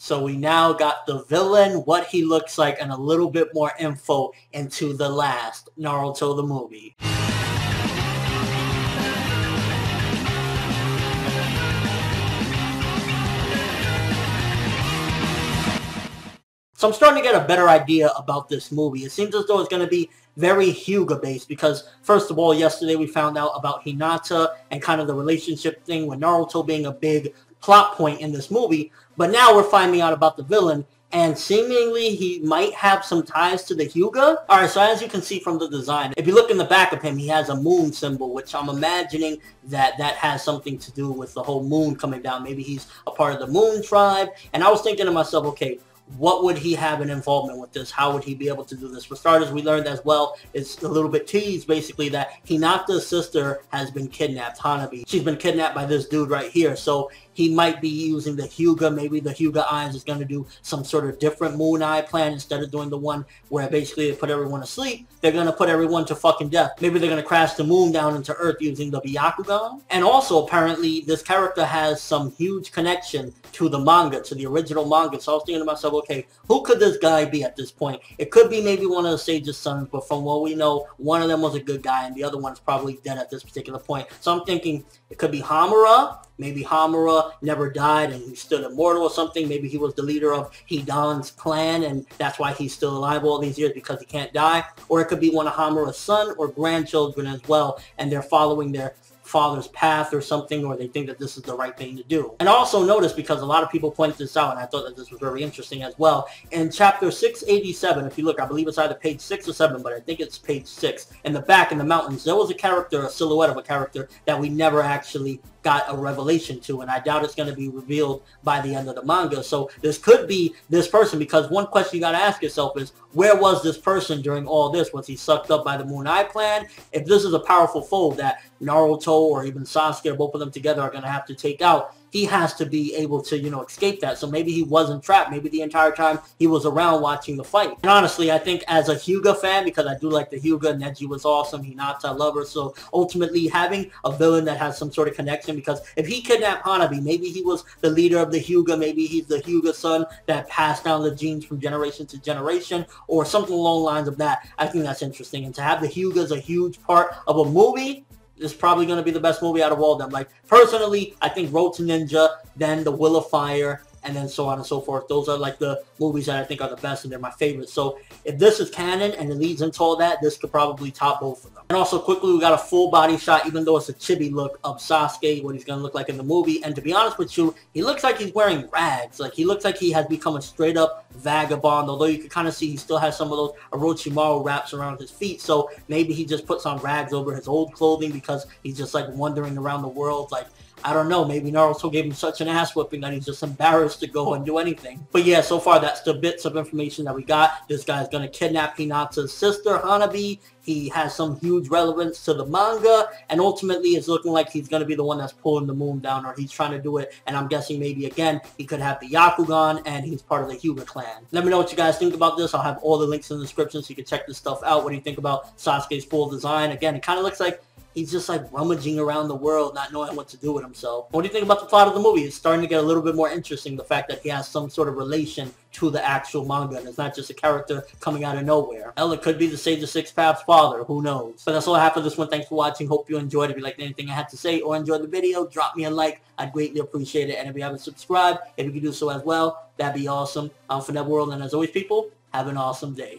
So we now got the villain, what he looks like, and a little bit more info into the last Naruto the movie. So I'm starting to get a better idea about this movie. It seems as though it's going to be very Hyuga-based because, first of all, yesterday we found out about Hinata and kind of the relationship thing with Naruto being a big plot point in this movie. But now we're finding out about the villain, and seemingly he might have some ties to the Hyuga. Alright, so as you can see from the design, if you look in the back of him, he has a moon symbol, which I'm imagining that has something to do with the whole moon coming down. Maybe he's a part of the moon tribe. And I was thinking to myself, okay, what would he have an involvement with this? How would he be able to do this? For starters, we learned as well, it's a little bit teased basically that Hinata's sister has been kidnapped, Hanabi. She's been kidnapped by this dude right here. So he might be using the Hyuga. Maybe the Hyuga Eyes is going to do some sort of different Moon Eye plan. Instead of doing the one where basically they put everyone to sleep, they're going to put everyone to fucking death. Maybe they're going to crash the moon down into Earth using the Byakugan. And also, apparently, this character has some huge connection to the manga, to the original manga. So I was thinking to myself, okay, who could this guy be at this point? It could be maybe one of the Sage's sons, but from what we know, one of them was a good guy and the other one's probably dead at this particular point. So I'm thinking it could be Hamura. Maybe Hamura never died and he's still immortal or something. Maybe he was the leader of Hidan's clan and that's why he's still alive all these years because he can't die. Or it could be one of Hamura's son or grandchildren as well, and they're following their father's path or something, or they think that this is the right thing to do. And also notice, because a lot of people point this out, and I thought that this was very interesting as well, in chapter 687, if you look, I believe it's either page 6 or 7, but I think it's page 6, in the back in the mountains, there was a character, a silhouette of a character that we never actually got a revelation to, and I doubt it's going to be revealed by the end of the manga. So this could be this person, because one question you got to ask yourself is, where was this person during all this? Was he sucked up by the Moon Eye plan? If this is a powerful foe that Naruto or even Sasuke or both of them together are going to have to take out, he has to be able to, escape that. So maybe he wasn't trapped. Maybe the entire time he was around watching the fight. And honestly, I think as a Hyuga fan, because I do like the Hyuga, Neji was awesome, Hinata, I love her. So ultimately having a villain that has some sort of connection, because if he kidnapped Hanabi, maybe he was the leader of the Hyuga, maybe he's the Hyuga son that passed down the genes from generation to generation, or something along the lines of that. I think that's interesting. And to have the Hyugas a huge part of a movie, is probably going to be the best movie out of all of them. Like, personally, I think Road to Ninja, then The Will of Fire, and then so on and so forth. Those are like the movies that I think are the best and they're my favorites. So if this is canon and it leads into all that, this could probably top both of them. And also quickly, we got a full body shot, even though it's a chibi look, of Sasuke, what he's going to look like in the movie. And to be honest with you, he looks like he's wearing rags. Like, he looks like he has become a straight up vagabond, although you can kind of see he still has some of those Orochimaru wraps around his feet. So maybe he just puts on rags over his old clothing because he's just like wandering around the world. Like, I don't know, maybe Naruto gave him such an ass whipping that he's just embarrassed to go and do anything. But yeah, so far that's the bits of information that we got. This guy's going to kidnap Hinata's sister, Hanabi. He has some huge relevance to the manga, and ultimately it's looking like he's going to be the one that's pulling the moon down, or he's trying to do it, and I'm guessing maybe again he could have the Byakugan, and he's part of the Hyuga clan. Let me know what you guys think about this. I'll have all the links in the description so you can check this stuff out. What do you think about Sasuke's full design? Again, it kind of looks like he's just like rummaging around the world, not knowing what to do with himself. What do you think about the plot of the movie? It's starting to get a little bit more interesting, the fact that he has some sort of relation to the actual manga, and it's not just a character coming out of nowhere. Hell, it could be the Sage of Six Paths father, who knows? But that's all I have for this one. Thanks for watching. Hope you enjoyed. If you liked anything I had to say or enjoyed the video, drop me a like. I'd greatly appreciate it. And if you haven't subscribed, if you could do so as well, that'd be awesome. I'm from that world, and as always, people, have an awesome day.